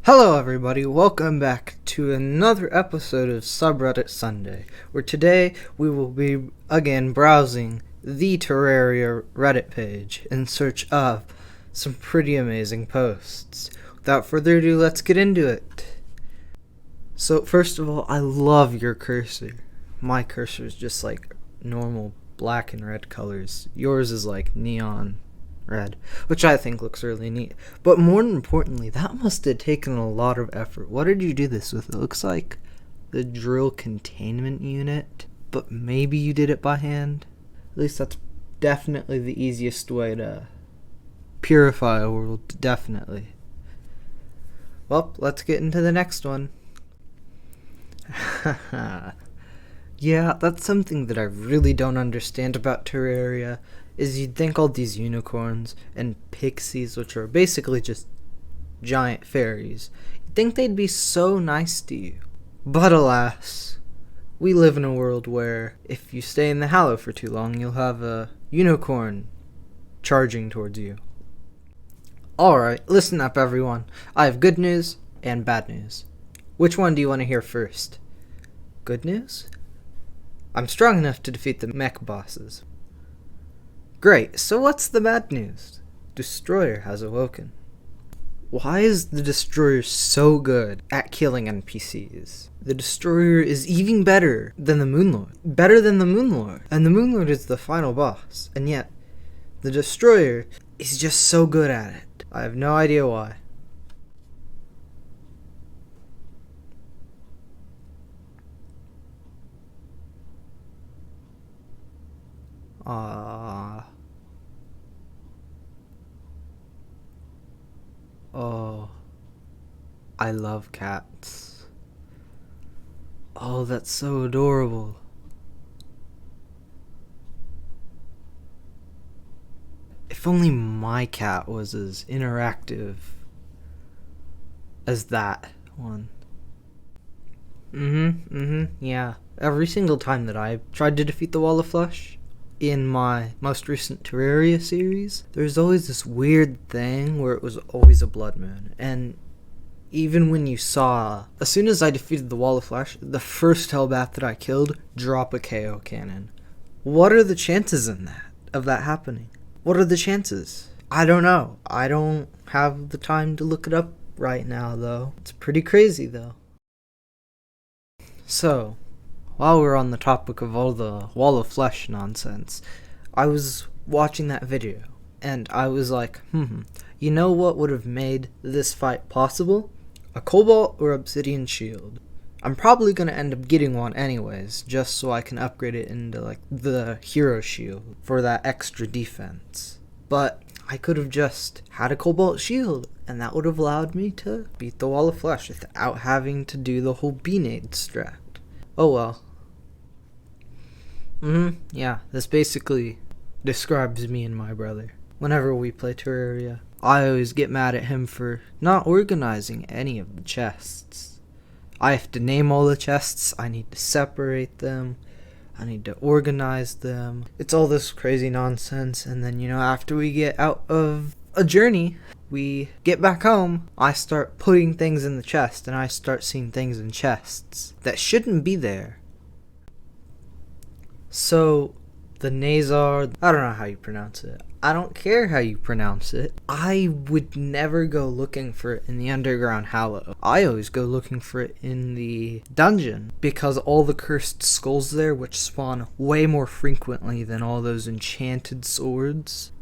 Hello everybody, welcome back to another episode of Subreddit Sunday, where today we will be again browsing the Terraria Reddit page in search of some pretty amazing posts. Without further ado, let's get into it. So first of all, I love your cursor. My cursor is just like normal black and red colors. Yours is like neon red, which I think looks really neat. But more importantly, that must have taken a lot of effort. What did you do this with? It looks like the drill containment unit, but maybe you did it by hand. At least that's definitely the easiest way to purify a world, definitely. Well, let's get into the next one. Yeah, that's something that I really don't understand about Terraria, is you'd think all these unicorns and pixies, which are basically just giant fairies, you'd think they'd be so nice to you. But alas, we live in a world where if you stay in the Hallow for too long, you'll have a unicorn charging towards you. Alright, listen up everyone. I have good news and bad news. Which one do you want to hear first? Good news? I'm strong enough to defeat the mech bosses. Great, so what's the bad news? Destroyer has awoken. Why is the Destroyer so good at killing NPCs? The Destroyer is even better than the Moonlord. Better than the Moonlord. And the Moonlord is the final boss. And yet, the Destroyer is just so good at it. I have no idea why. Oh, I love cats. Oh, that's so adorable. If only my cat was as interactive as that one. Yeah. Every single time that I tried to defeat the Wall of Flesh in my most recent Terraria series, there's always this weird thing where it was always a blood moon. And even when you saw, as soon as I defeated the Wall of Flesh, the first Hellbat that I killed, drop a KO cannon. What are the chances of that happening? What are the chances? I don't know. I don't have the time to look it up right now, though. It's pretty crazy, though. So, while we're on the topic of all the Wall of Flesh nonsense, I was watching that video, and I was like, you know what would have made this fight possible? A Cobalt or Obsidian shield. I'm probably going to end up getting one anyways, just so I can upgrade it into like the hero shield for that extra defense. But I could have just had a Cobalt shield, and that would have allowed me to beat the Wall of Flesh without having to do the whole Beanade strat. Oh well. Yeah, this basically describes me and my brother. Whenever we play Terraria, I always get mad at him for not organizing any of the chests. I have to name all the chests, I need to separate them, I need to organize them. It's all this crazy nonsense, and then, after we get out of a journey, we get back home, I start putting things in the chest, and I start seeing things in chests that shouldn't be there. So, the Nazar, I don't know how you pronounce it. I don't care how you pronounce it. I would never go looking for it in the Underground Hallow. I always go looking for it in the dungeon, because all the cursed skulls there, which spawn way more frequently than all those enchanted swords.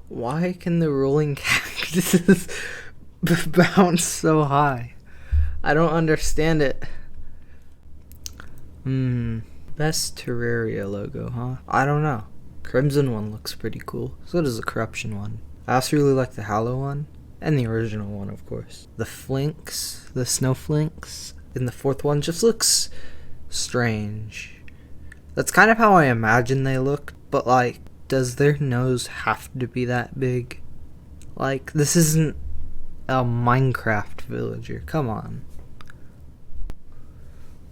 Why can the rolling cactuses bounce so high? I don't understand it. Best Terraria logo, huh? I don't know. Crimson one looks pretty cool. So does the Corruption one. I also really like the Hallow one. And the original one, of course. The Flinks, the Snowflinks in the fourth one just looks strange. That's kind of how I imagine they look, but like, does their nose have to be that big? Like, this isn't a Minecraft villager. Come on.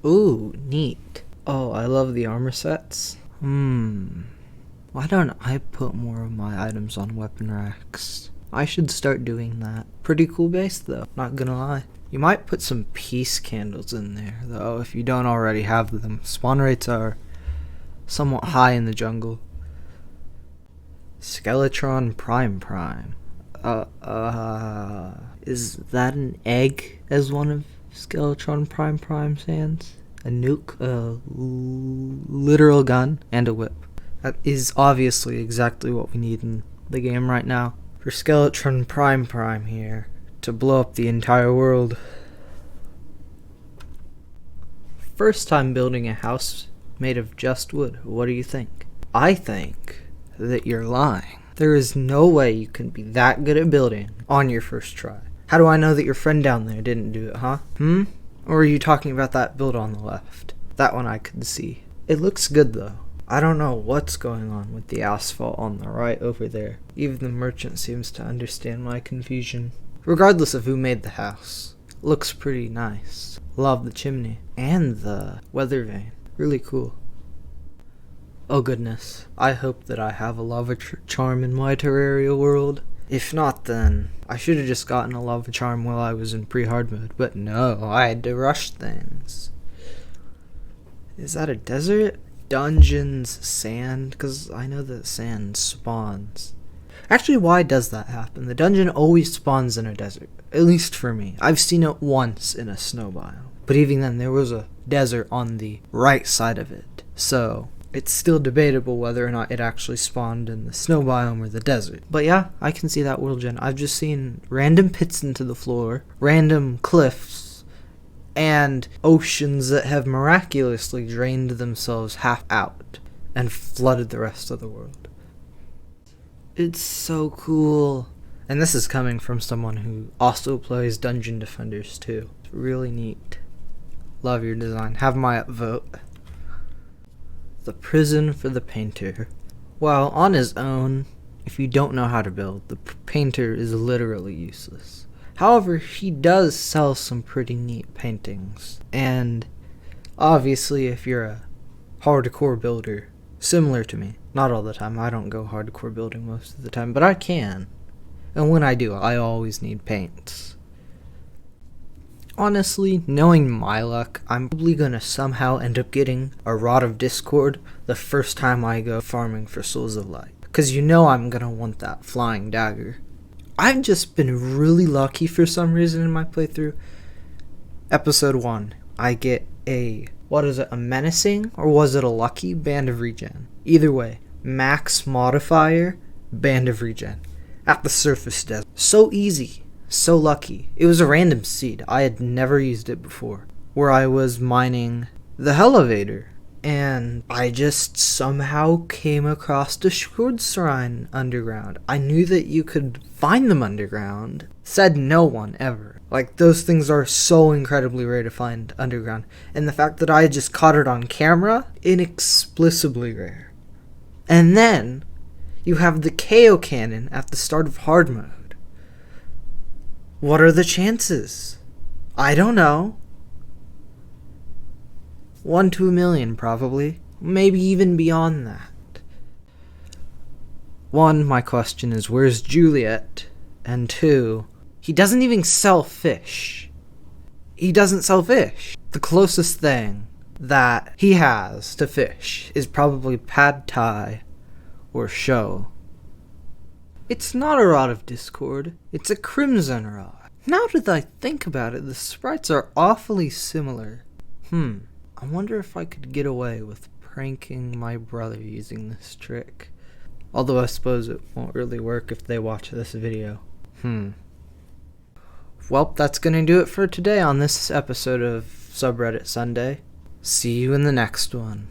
Ooh, neat. Oh, I love the armor sets. Why don't I put more of my items on weapon racks? I should start doing that. Pretty cool base though, not gonna lie. You might put some peace candles in there though if you don't already have them. Spawn rates are somewhat high in the jungle. Skeletron Prime. Is that an egg as one of Skeletron Prime's hands? A nuke, a literal gun, and a whip. That is obviously exactly what we need in the game right now. For Skeletron Prime here to blow up the entire world. First time building a house made of just wood. What do you think? I think that you're lying. There is no way you can be that good at building on your first try. How do I know that your friend down there didn't do it, huh? Or are you talking about that build on the left? That one I could see. It looks good though. I don't know what's going on with the asphalt on the right over there. Even the merchant seems to understand my confusion. Regardless of who made the house, looks pretty nice. Love the chimney and the weather vane. Really cool. Oh goodness, I hope that I have a lava charm in my Terraria world. If not, then I should have just gotten a lava charm while I was in pre-hard mode. But no, I had to rush things. Is that a desert? Dungeons, sand, because I know that sand spawns. Actually, why does that happen? The dungeon always spawns in a desert, at least for me. I've seen it once in a snow biome, but even then there was a desert on the right side of it, so it's still debatable whether or not it actually spawned in the snow biome or the desert. But yeah, I can see that world gen. I've just seen random pits into the floor, random cliffs, and oceans that have miraculously drained themselves half out and flooded the rest of the world. It's so cool. And this is coming from someone who also plays Dungeon Defenders too. It's really neat. Love your design. Have my upvote. The prison for the painter. Well, on his own, if you don't know how to build, the painter is literally useless. However, he does sell some pretty neat paintings, and obviously if you're a hardcore builder, similar to me, not all the time, I don't go hardcore building most of the time, but I can, and when I do, I always need paints. Honestly, knowing my luck, I'm probably gonna somehow end up getting a Rod of Discord the first time I go farming for Souls of Light, because you know I'm gonna want that flying dagger. I've just been really lucky for some reason in my playthrough. Episode 1, I get a menacing, or was it a lucky Band of Regen? Either way, max modifier, Band of Regen. At the surface desert. So easy, so lucky. It was a random seed, I had never used it before. Where I was mining the Elevator, and I just somehow came across the Shrine underground. I knew that you could find them underground. Said no one ever. Like, those things are so incredibly rare to find underground. And the fact that I just caught it on camera, inexplicably rare. And then, you have the KO cannon at the start of hard mode. What are the chances? I don't know. 1 to 1 million, probably. Maybe even beyond that. 1, my question is, where's Juliet? And 2, he doesn't even sell fish. He doesn't sell fish. The closest thing that he has to fish is probably pad thai or show. It's not a Rod of Discord. It's a Crimson Rod. Now that I think about it, the sprites are awfully similar. I wonder if I could get away with pranking my brother using this trick. Although I suppose it won't really work if they watch this video. Well, that's gonna do it for today on this episode of Subreddit Sunday. See you in the next one.